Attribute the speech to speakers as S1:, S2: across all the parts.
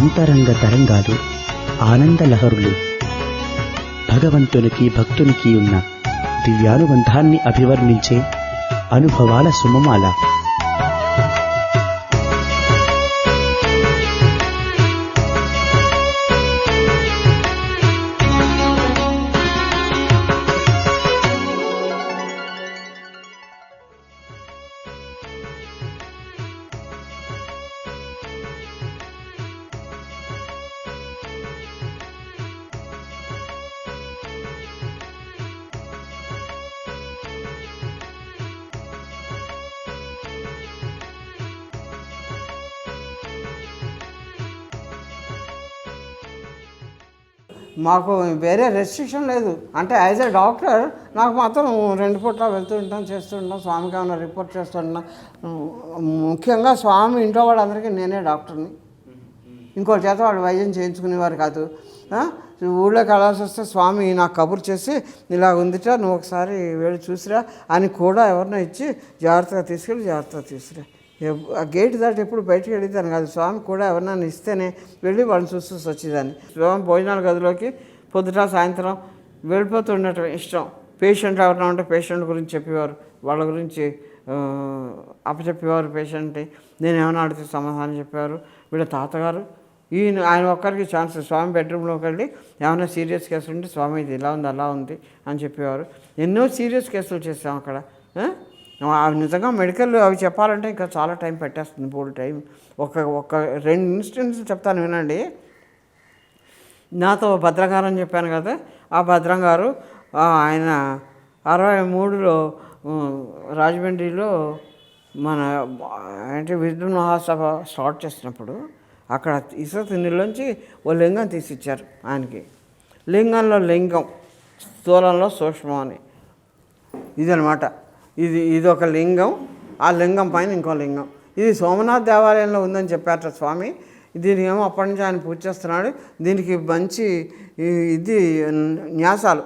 S1: అంతరంగ తరంగాలు, ఆనంద లహరులు, భగవంతునికి భక్తునికి ఉన్న దివ్యానుబంధాన్ని అభివర్ణించే అనుభవాల సుమమాల.
S2: మాకు వేరే రెస్ట్రిక్షన్ లేదు. అంటే యాజ్ ఏ డాక్టర్ నాకు మాత్రం 2 పూట్ల వెళ్తూ ఉంటాం, చేస్తూ ఉంటాం, స్వామికి ఏమైనా రిపోర్ట్ చేస్తూ ఉంటాం. ముఖ్యంగా స్వామి ఇంట్లో వాళ్ళందరికీ నేనే డాక్టర్ని. ఇంకో చేత వాళ్ళు వైద్యం చేయించుకునేవారు కాదు. ఊళ్ళోకి వెళ్ళాల్సి వస్తే స్వామి నాకు కబురు చేసి ఇలా ఉందిట, నువ్వు ఒకసారి వెళ్ళి చూసిరా అని కూడా ఎవరినో ఇచ్చి జాగ్రత్తగా తీసుకురా. ఆ గేట్ దాటి ఎప్పుడు బయటకు వెళ్ళేదాన్ని కాదు. స్వామి కూడా ఎవరినైనా ఇస్తేనే వెళ్ళి వాళ్ళని చూసి వచ్చేదాన్ని. స్వామి భోజనాల గదిలోకి పొద్దుట సాయంత్రం వెళ్ళిపోతూ ఉండటం ఇష్టం. పేషెంట్ ఎవరైనా ఉంటే పేషెంట్ గురించి చెప్పేవారు, వాళ్ళ గురించి అప్పచెప్పేవారు పేషెంట్ని. నేను ఏమైనా అడిగితే సమాధానం చెప్పేవారు. వీళ్ళ తాతగారు ఆయన ఒక్కరికి ఛాన్స్. స్వామి బెడ్రూమ్లోకి వెళ్ళి ఏమైనా సీరియస్ కేసులు ఉంటే స్వామి ఇది ఇలా ఉంది అలా ఉంది అని చెప్పేవారు. ఎన్నో సీరియస్ కేసులు చేసాం అక్కడ. నిజంగా మెడికల్ అవి చెప్పాలంటే ఇంకా చాలా టైం పెట్టేస్తుంది, బోల్డ్ టైం. ఒక 2 ఇన్స్టెన్స్ చెప్తాను వినండి. నాతో భద్రంగారు అని చెప్పాను కదా, ఆ భద్రంగారు ఆయన 63లో రాజమండ్రిలో మన విష్ణు మహాసభ స్టార్ట్ చేసినప్పుడు అక్కడ ఇసుక నీళ్ళలోంచి ఓ లింగం తీసిచ్చారు ఆయనకి. లింగంలో లింగం, స్థూలంలో సూక్ష్మం అని ఇదనమాట. ఇది ఒక లింగం, ఆ లింగం పైన ఇంకో లింగం. ఇది సోమనాథ్ దేవాలయంలో ఉందని చెప్పారట స్వామి. దీనికి ఏమో అప్పటి నుంచి ఆయన పూజ చేస్తున్నాడు. దీనికి మంచి ఇది న్యాసాలు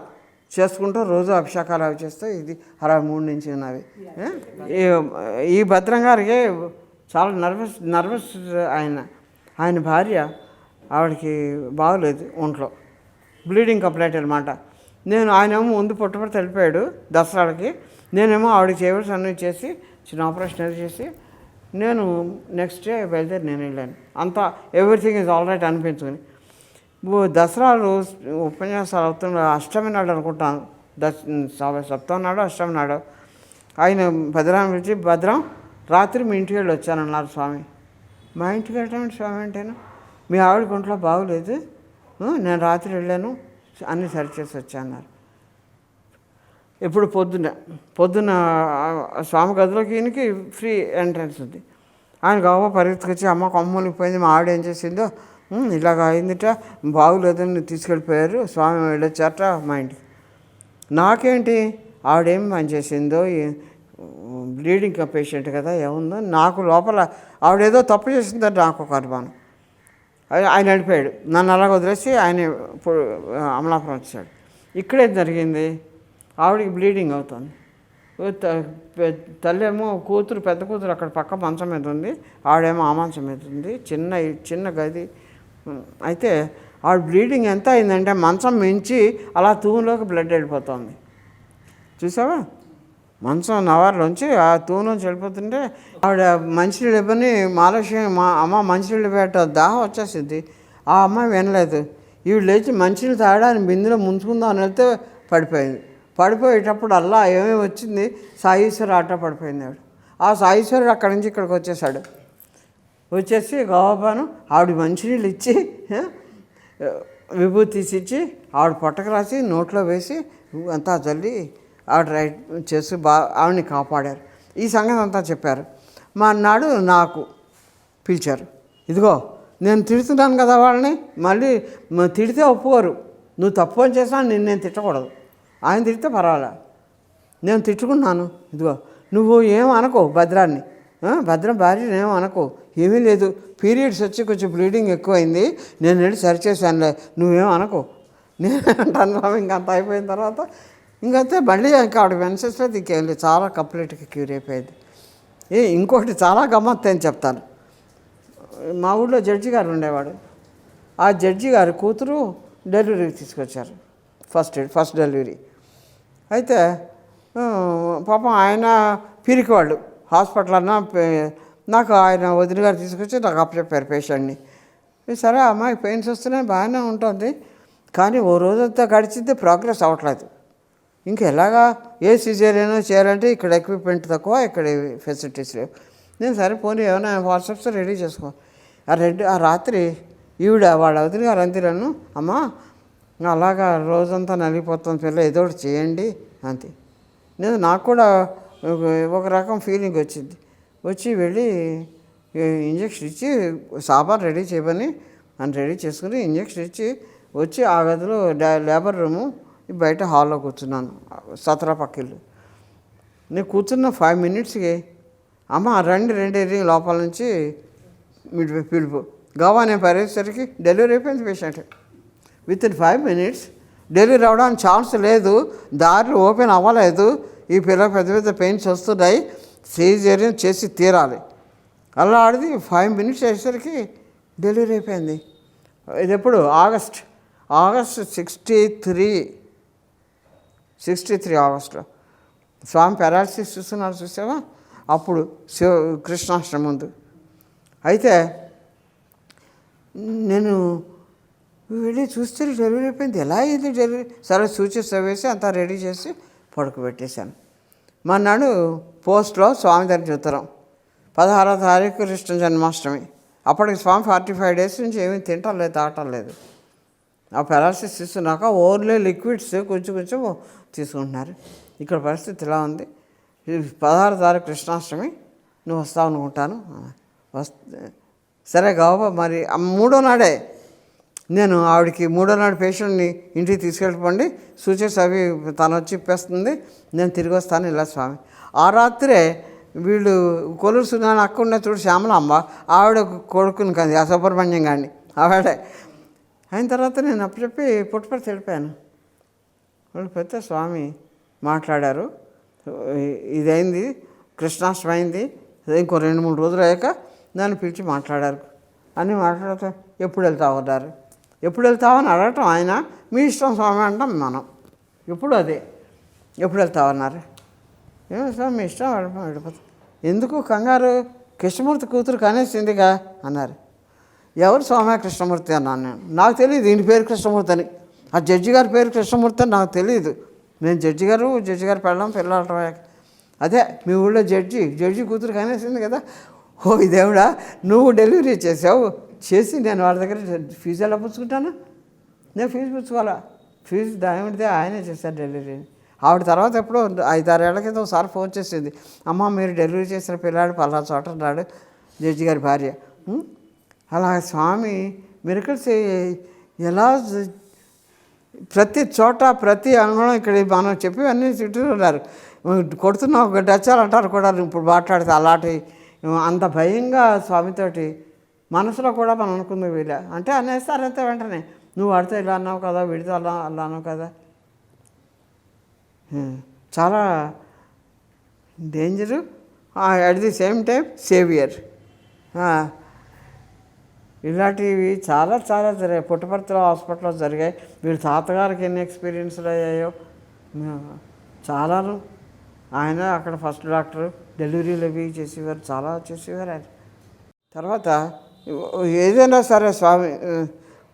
S2: చేసుకుంటూ రోజు అభిషేకాలు అవి చేస్తే ఇది 63 నుంచి ఉన్నవి. ఈ భద్రం గారికి చాలా నర్వస్ ఆయన భార్య, ఆవిడకి బాగోలేదు ఒంట్లో, బ్లీడింగ్ కంప్లైంట్ అనమాట. ఆయనేమో ముందు పుట్టపడితే వెళ్ళిపోయాడు దసరాలకి. నేనేమో ఆవిడకి చేయవలసి అన్నీ చేసి చిన్న ఆపరేషన్ అది చేసి నేను నెక్స్ట్ డే బయలుదేరి నేను వెళ్ళాను. అంతా ఎవ్రీథింగ్ ఈజ్ ఆల్ రైట్ అనిపించుకుని. దసరాలు ఉపన్యాసాలు అవుతున్న అష్టమి నాడు అనుకుంటాను, సప్తమి నాడు అష్టమి నాడు. ఆయన భద్రాన్ని పిలిచి, భద్రం రాత్రి మీ ఇంటికి వెళ్ళి వచ్చానన్నారు స్వామి. మా ఇంటికి వెళ్ళటం స్వామి అంటేను, మీ ఆవిడకి ఒంట్లో బాగోలేదు, నేను రాత్రి వెళ్ళాను అన్నీ సరిచేసి వచ్చాన్నారు. ఇప్పుడు పొద్దున్న స్వామి గదిలోకి ఈయనకి ఫ్రీ ఎంట్రన్స్ ఉంది. ఆయన గొప్ప పరిగెత్తుకొచ్చి అమ్మ కొమ్మలిపోయింది, మా ఆవిడ ఏం చేసిందో ఇలాగ అయిందిట, బాగులేదని తీసుకెళ్ళిపోయారు, స్వామి వెళ్ళొచ్చారట మా ఇంటికి. నాకేంటి ఆవిడేం పని చేసిందో, బ్లీడింగ్ పేషెంట్ కదా ఏముందో నాకు లోపల ఆవిడేదో తప్పు చేసిందని నాకు ఒక అనుమానం. ఆయన వెళ్ళిపోయాడు, నన్ను అలాగ వదిలేసి ఆయన అమలాపురం వచ్చాడు. ఇక్కడే జరిగింది, ఆవిడకి బ్లీడింగ్ అవుతుంది. తల్లేమో పెద్ద కూతురు అక్కడ పక్క మంచం మీద ఉంది, ఆవిడేమో ఆ మంచం మీద ఉంది, చిన్న గది. అయితే ఆవిడ బ్లీడింగ్ ఎంత అయిందంటే మంచం మించి అలా తూములోకి బ్లడ్ వెళ్ళిపోతుంది. చూసావా, మంచం నవారులోంచి ఆ తూములోంచి వెళ్ళిపోతుంటే ఆవిడ మంచినీళ్ళు ఇవ్వని అమ్మ మంచినీళ్ళు పెట్ట దాహం వచ్చేసింది. ఆ అమ్మాయి వినలేదు. ఈవిడ లేచి మంచినీళ్ళు తాగడానికి బిందులో ముంచుకుందాం అని వెళ్తే పడిపోయేటప్పుడు అల్లా ఏమేమి వచ్చింది, సాయీశ్వరు ఆట పడిపోయింది ఆవిడ. ఆ సాయీశ్వరుడు అక్కడి నుంచి ఇక్కడికి వచ్చేసాడు. వచ్చేసి గోపాను ఆవిడ మంచినీళ్ళు ఇచ్చి విభూతి తీసిచ్చి ఆవిడ పొట్టకు రాసి నోట్లో వేసి అంతా చల్లి ఆవిడ రైట్ చేసి ఆవిడని కాపాడారు. ఈ సంగతి అంతా చెప్పారు. మా అన్నాడు నాకు పిలిచారు, ఇదిగో నేను తిడుతున్నాను కదా వాళ్ళని, మళ్ళీ తిడితే ఒప్పుకోరు, నువ్వు తప్పు అని చేసినా నేను తిట్టకూడదు, ఆయన తిడితే పర్వాలే, నేను తిట్టుకున్నాను, ఇదిగో నువ్వు ఏం అనుకో భద్రాన్ని, భద్రం భార్యను ఏం అనుకో, ఏమీ లేదు, పీరియడ్స్ వచ్చి కొంచెం బ్లీడింగ్ ఎక్కువైంది, నేను వెళ్ళి సరిచేసానులే, నువ్వేం అనుకో. నేను అంటాను. ఇంకంత అయిపోయిన తర్వాత ఇంకంతే మళ్ళీ ఇంకా ఆవిడ మెన్సెస్లో ఇంకేం లేదు, చాలా కంప్లీట్గా క్యూర్ అయిపోయింది. ఇంకోటి చాలా గమ్మత్తు అని చెప్తాను. మా ఊళ్ళో జడ్జి గారు ఉండేవాడు, ఆ జడ్జి గారి కూతురు డెలివరీకి తీసుకొచ్చారు, ఫస్ట్ డెలివరీ. అయితే పాపం ఆయన పిరికివాళ్ళు, హాస్పిటల్ అన్నా నాకు ఆయన వదిన గారు తీసుకొచ్చి నాకు అప్పచెప్పారు పేషెంట్ని. సరే అమ్మాయి పెయిన్స్ వస్తున్నాయి, బాగానే ఉంటుంది, కానీ ఓ రోజంతా గడిచింది, ప్రోగ్రెస్ అవ్వట్లేదు. ఇంకెలాగా ఏ సిజేరియన్ చేయాలంటే ఇక్కడ ఎక్విప్మెంట్ తక్కువ, ఇక్కడ ఫెసిలిటీస్ లేవు. నేను సరే పోనీ ఏమైనా వాట్సాప్స్ రెడీ చేసుకో. ఆ రాత్రి ఈవిడ వాళ్ళ వదిన గారు అందిరను, అమ్మా అలాగా రోజంతా నలిగిపోతుంది పిల్ల, ఏదో ఒకటి చేయండి అంతే. నాకు కూడా ఒక రకం ఫీలింగ్ వచ్చింది. వచ్చి వెళ్ళి ఇంజక్షన్ ఇచ్చి సాబాన్ రెడీ చేయమని అని రెడీ చేసుకుని ఇంజక్షన్ ఇచ్చి వచ్చి ఆ గదిలో లేబర్ రూము బయట హాల్లో కూర్చున్నాను, సతరా పక్కిళ్ళు. నేను కూర్చున్న 5 మినిట్స్కి అమ్మ రెండు లోపల నుంచి పిలుపు గవా నేను పరిగెత్తేసరికి డెలివరీ అయిపోయింది patient. With in 5 minutes delivery అవ్వడానికి ఛాన్స్ లేదు, దారులు ఓపెన్ అవ్వలేదు, ఈ పిల్ల పెద్ద పెద్ద పెయిన్స్ వస్తున్నాయి, సిజేరియన్ చేసి తీరాలి. అలా ఆడిది 5 మినిట్స్ అయ్యేసరికి డెలివరీ అయిపోయింది. ఇది ఎప్పుడు ఆగస్ట్ 63 ఆగస్టులో స్వామి పారాలసిస్ చూస్తున్నారు చూసావా, అప్పుడు కృష్ణాష్టమి ముందు. అయితే నేను వెళ్ళి చూస్తే డెలివరీ అయిపోయింది. ఎలా అయింది డెలివరీ? సరే సూచన వేసి అంతా రెడీ చేసి పడుకోబెట్టేశాను. మన్నాడు పోస్ట్లో స్వామి దగ్గర ఉత్తరం, 16వ తారీఖు కృష్ణ జన్మాష్టమి. అప్పటికి స్వామి 45 డేస్ నుంచి ఏమీ తింటలేదు, తాగటం. ఆ పారాలసిస్ తీసుకున్నాక ఓన్లీ లిక్విడ్స్ కొంచెం తీసుకుంటున్నారు. ఇక్కడ పరిస్థితి ఇలా ఉంది. 16వ తారీఖు కృష్ణాష్టమి, నువ్వు వస్తావు అనుకుంటాను. సరే గౌబా మరి 3వ నాడే నేను ఆవిడకి 3వ నాడు పేషెంట్ని ఇంటికి తీసుకెళ్ళిపోండి, సూచర్స్ అవి తను వచ్చి ఇప్పేస్తుంది, నేను తిరిగి వస్తాను ఇలా స్వామి. ఆ రాత్రే వీళ్ళు కొలుసు సున్నాను అక్క ఉన్న చూడు శ్యామలమ్మ, ఆవిడ కొడుకుని కాదు ఆ సుబ్రహ్మణ్యం గారిని, ఆవిడే. అయిన తర్వాత నేను అప్పచెప్పి పుట్టపర్తి వెళ్ళిపోయాను. వెళ్ళిపోతే స్వామి మాట్లాడారు, ఇదైంది కృష్ణాష్టమి అయింది, ఇంకో 2-3 రోజులు అయ్యాక నన్ను పిలిచి మాట్లాడారు. అన్నీ మాట్లాడితే ఎప్పుడు వెళ్తావు అన్నారు. ఎప్పుడు వెళ్తావని అడగటం ఆయన, మీ ఇష్టం స్వామి అంటాం మనం. ఎప్పుడు వెళ్తావు అన్నారు. ఏమో స్వామి మీ ఇష్టం, వెళ్ళిపోతాం. ఎందుకు కంగారు, కృష్ణమూర్తి కూతురు కనేసిందిగా అన్నారు. ఎవరు స్వామి కృష్ణమూర్తి అన్నాను నేను. నాకు తెలియదు ఈయన పేరు కృష్ణమూర్తి అని, ఆ జడ్జి గారి పేరు కృష్ణమూర్తి అని నాకు తెలియదు. నేను జడ్జి గారు పిల్లలటం అదే మీ ఊళ్ళో జడ్జి కూతురు కనేసింది కదా. ఓ దేవుడా, నువ్వు డెలివరీ చేసి నేను వాళ్ళ దగ్గర ఫీజు ఎలా పుచ్చుకుంటాను? నేను ఫీజు పుచ్చుకోవాలా? ఫీజు దానిదే ఆయనే చేశారు డెలివరీ. ఆవిడ తర్వాత ఎప్పుడో 5-6 ఏళ్ల కింద ఒకసారి ఫోన్ చేసింది, అమ్మ మీరు డెలివరీ చేసిన పిల్లాడు పలా చోట ఉన్నాడు, జడ్జి గారి భార్య. అలా స్వామి మిరకల్స్ ఎలా ప్రతి చోట ప్రతి అంగళం ఇక్కడ మనం చెప్పి అన్నీ చుట్టూ ఉన్నారు. కొడుతున్నా ఒక డచ్చాలు అంటారు కూడా ఇప్పుడు మాట్లాడితే, అలాంటి అంత భయంగా స్వామితోటి మనసులో కూడా మనం అనుకుంది వీళ్ళ అంటే అనేస్తారంతే వెంటనే, నువ్వు ఆడితే ఇలా అన్నావు కదా, విడితే అలా అన్నావు కదా. చాలా danger, at the same time saviour. ఇలాంటివి చాలా జరిగాయి పుట్టపర్తిలో హాస్పిటల్లో జరిగాయి. వీళ్ళ తాతగారికి ఎన్ని ఎక్స్పీరియన్స్లు అయ్యాయో చాలాను. ఆయన అక్కడ ఫస్ట్ డాక్టర్, డెలివరీలు అవి చేసేవారు, చాలా చేసేవారు ఆయన. తర్వాత ఏదైనా సరే స్వామి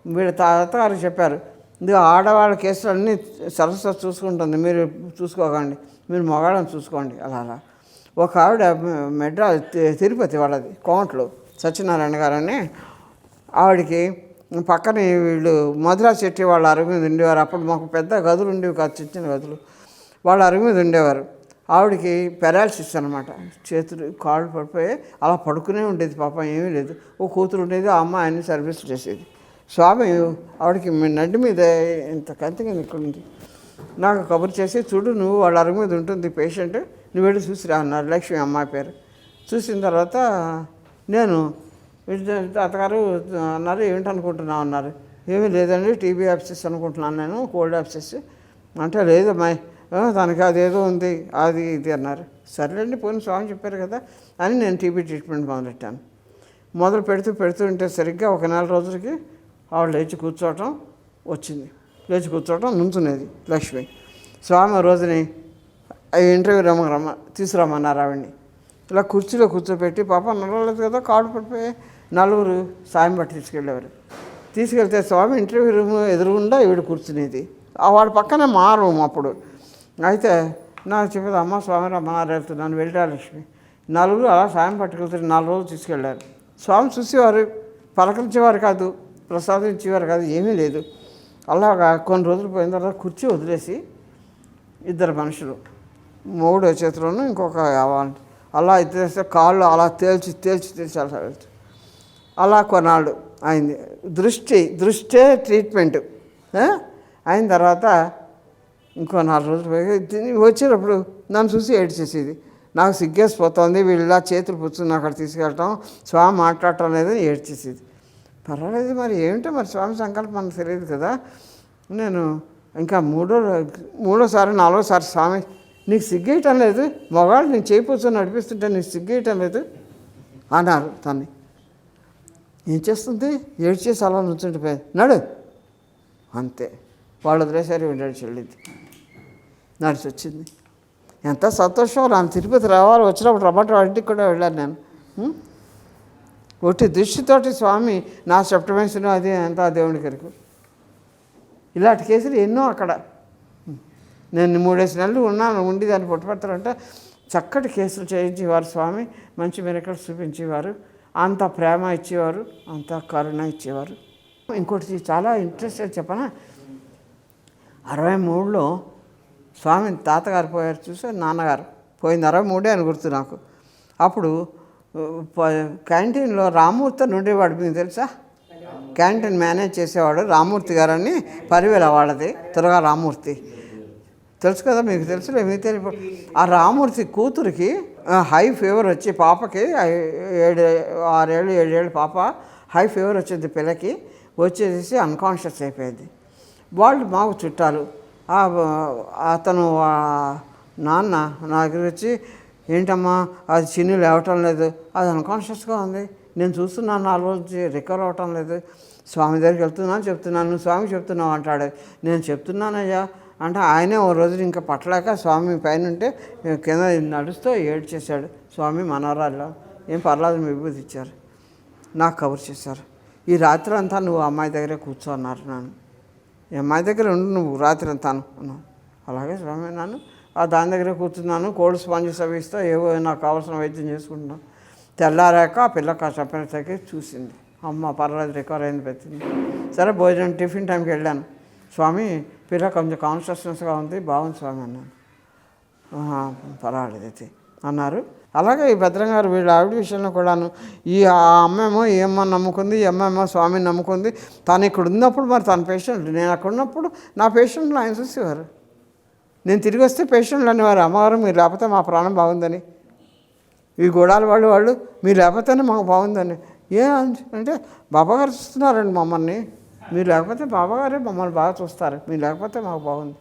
S2: వీళ్ళ తాతగారు చెప్పారు, ఇది ఆడవాళ్ళ కేసులు అన్నీ సరస్వతి చూసుకుంటుంది, మీరు చూసుకోకండి, మీరు మగాళ్ళని చూసుకోండి. అలా ఒక ఆవిడ తిరుపతి వాళ్ళది కోంట్లో సత్యనారాయణ గారని, ఆవిడకి పక్కన వీళ్ళు మధురా చెట్టి వాళ్ళ అరుగు మీద ఉండేవారు. అప్పుడు మాకు పెద్ద గదులు ఉండేవి కాదు, చిన్న గదులు, వాళ్ళ అరుగు మీద ఉండేవారు. ఆవిడకి పారాలసిస్ అనమాట, చేతులు కాళ్ళు పడిపోయి అలా పడుకునే ఉండేది, పాపం ఏమీ లేదు. ఓ కూతురు ఉండేది, ఆ అమ్మాయి అన్ని సర్వీసులు చేసేది. స్వామి ఆవిడకి నడ్డి మీద ఇంత కంతిగా ఉంది, నాకు కబురు చేసి, చూడు నువ్వు వాళ్ళ అరుగు మీద ఉంటుంది పేషెంట్, నువ్వు వెళ్ళి చూసిరా అన్నారు. లక్ష్మి అమ్మాయి పేరు. చూసిన తర్వాత నేను అత్తగారు అన్నారు, ఏమిటనుకుంటున్నావు అన్నారు. ఏమీ లేదండి, టీబీ యాబ్సెస్ అనుకుంటున్నాను నేను, కోల్డ్ యాబ్సెస్ అంటే. లేదమ్మాయి దానికి అదేదో ఉంది అది ఇది అన్నారు. సరేలేండి పోనీ స్వామి చెప్పారు కదా అని నేను టీబీ ట్రీట్మెంట్ మొదలు పెడుతూ ఉంటే సరిగ్గా ఒక 4 రోజులకి ఆవిడ లేచి కూర్చోవటం వచ్చింది. లేచి కూర్చోవటం నుంచునేది లక్ష్మి. స్వామి రోజుని ఇంటర్వ్యూ తీసుకురమ్మన్నారు ఆవిడ్ని. ఇలా కుర్చీలో కూర్చోపెట్టి పాప నడవలేదు కదా, కాడు పడిపోయి నలుగురు సాయం పట్టి తీసుకెళ్తే స్వామి ఇంటర్వ్యూ రూమ్ ఎదురుగుండా ఈవిడ కూర్చునేది. వాడి పక్కనే మా రూమ్ అప్పుడు. అయితే నాకు చెప్పేది, అమ్మ స్వామి రమ్మన్నారు వెళ్తున్నాను, వెళ్ళా లక్ష్మి. నలుగురు అలా సాయం పట్టుకెళ్తారు. 4 రోజులు తీసుకెళ్ళారు. స్వామి చూసేవారు, పలకరించేవారు కాదు, ప్రసాదం ఇచ్చేవారు కాదు, ఏమీ లేదు. అలాగా కొన్ని రోజులు పోయిన తర్వాత కుర్చీ వదిలేసి 2 మనుషులు, మూడో చేతిలోనూ ఇంకొక అలా ఇద్దరు కాళ్ళు అలా తేల్చి అలా కొన్నాళ్ళు అయింది. దృష్టే ట్రీట్మెంట్ అయిన తర్వాత ఇంకో 4 రోజులు పోయి వచ్చేటప్పుడు నన్ను చూసి ఏడ్చేసేది. నాకు సిగ్గేసిపోతుంది, వీళ్ళు ఇలా చేతులు పుచ్చుకుని అక్కడ తీసుకెళ్ళటం, స్వామి మాట్లాడటం లేదని ఏడ్చేసేది. పర్వాలేదు, మరి ఏమిటో మరి స్వామి సంకల్పం మనకు తెలియదు కదా. నేను ఇంకా మూడోసారి 4వసారి, స్వామి నీకు సిగ్గేయటం లేదు, మగాళ్ళు నేను చేయిపోతుని నడిపిస్తుంటే నీకు సిగ్గేయటం లేదు అన్నారు. తన్ని ఏం చేస్తుంది, ఏడ్చేసి అలా నుంచుండిపోయింది. నడు అంతే. వాళ్ళు వదిలేసారి వెళ్ళాడు, చెల్లింది, నడిచి వచ్చింది. ఎంత సంతోషం. నాకు తిరుపతి రావాలి, వచ్చినప్పుడు రమ్మట ఇంటికి కూడా వెళ్ళాను నేను. ఒట్టి దృష్టితోటి స్వామి నా సెప్టమెంట్స్ను అది ఎంత దేవుడి కొరకు. ఇలాంటి కేసులు ఎన్నో అక్కడ. నేను 3 నెలలు ఉండి దాన్ని పుట్టపెడతారంటే చక్కటి కేసులు చేయించేవారు స్వామి. మంచి మిరకల్స్ చూపించేవారు, అంత ప్రేమ ఇచ్చేవారు, అంత కరుణ ఇచ్చేవారు. ఇంకోటి చాలా ఇంట్రెస్టెడ్ చెప్పనా, 63లో స్వామి తాతగారు పోయారు చూసారు, నాన్నగారు పోయింది 63 అని గుర్తు నాకు. అప్పుడు క్యాంటీన్లో రామూర్తి అని ఉండేవాడు, మీకు తెలుసా? క్యాంటీన్ మేనేజ్ చేసేవాడు రామూర్తి గారని, పరివేల వాళ్ళది, త్వరగా రామూర్తి తెలుసు కదా, మీకు తెలుసులే, మీకు తెలియదు. ఆ రామూర్తి కూతురికి హై ఫీవర్ వచ్చి, పాపకి 6 ఏళ్ళు పాప, హై ఫీవర్ వచ్చింది పిల్లకి, వచ్చేసి అన్కాన్షియస్ అయిపోయింది. వాళ్ళు మాకు చుట్టాలు. అతను నాన్న నా దగ్గర వచ్చి, ఏంటమ్మా అది చిన్ని లేవటం లేదు, అది అన్కాన్షియస్గా ఉంది, నేను చూస్తున్నాను 4 రోజులు రికవర్ అవ్వటం లేదు, స్వామి దగ్గరికి వెళ్తున్నాను చెప్తున్నాను, నువ్వు స్వామి చెప్తున్నావు అంటాడు. నేను చెప్తున్నానయ్యా అంటే ఆయనే ఓ రోజు ఇంకా పట్టలేక స్వామి పైన ఉంటే కింద నడుస్తూ ఏడ్చేశాడు. స్వామి మనవరాల్లో ఏం పర్లేదు విభూతి ఇచ్చారు, నాకు కవర్ చేశారు. ఈ రాత్రి అంతా నువ్వు అమ్మాయి దగ్గరే కూర్చో అన్నారు. నన్ను ఈ అమ్మాయి దగ్గర ఉండు నువ్వు రాత్రి అంతాను అన్నాను. అలాగే స్వామి నన్ను దాని దగ్గరే కూర్చున్నాను, కోల్డ్ స్పాంజెస్ అవి ఇస్తా, ఏవో నాకు కావాల్సిన వైద్యం చేసుకుంటున్నాను. తెల్లారాక ఆ పిల్లకి చెప్పినట్టుగా చూసింది, అమ్మ పర్వాలేదు రికవర్ అయింది, పెట్టింది. సరే భోజనం టిఫిన్ టైంకి వెళ్ళాను. స్వామి పిల్ల కొంచెం కాన్షియస్నెస్గా ఉంది, బాగుంది స్వామి అన్నాను. పర్వాలేదు అయితే అన్నారు. అలాగే ఈ భద్రంగారు వీళ్ళ ఆవిడ విషయంలో కూడాను, ఈ అమ్మేమో ఈ అమ్మ నమ్ముకుంది, ఈ అమ్మేమో స్వామిని నమ్ముకుంది. తను ఇక్కడ ఉన్నప్పుడు మరి తన పేషెంట్, నేను అక్కడ ఉన్నప్పుడు నా పేషెంట్లు ఆయన చూసేవారు. నేను తిరిగి వస్తే పేషెంట్లు అనేవారు, అమ్మగారు మీరు లేకపోతే మా ప్రాణం బాగుందని, ఈ గోడాల వాళ్ళు మీరు లేకపోతేనే మాకు బాగుందని. అంటే బాబాగారు చూస్తున్నారండి మమ్మల్ని, మీరు లేకపోతే బాబాగారే మమ్మల్ని బాగా చూస్తారు, మీరు లేకపోతే మాకు బాగుంది.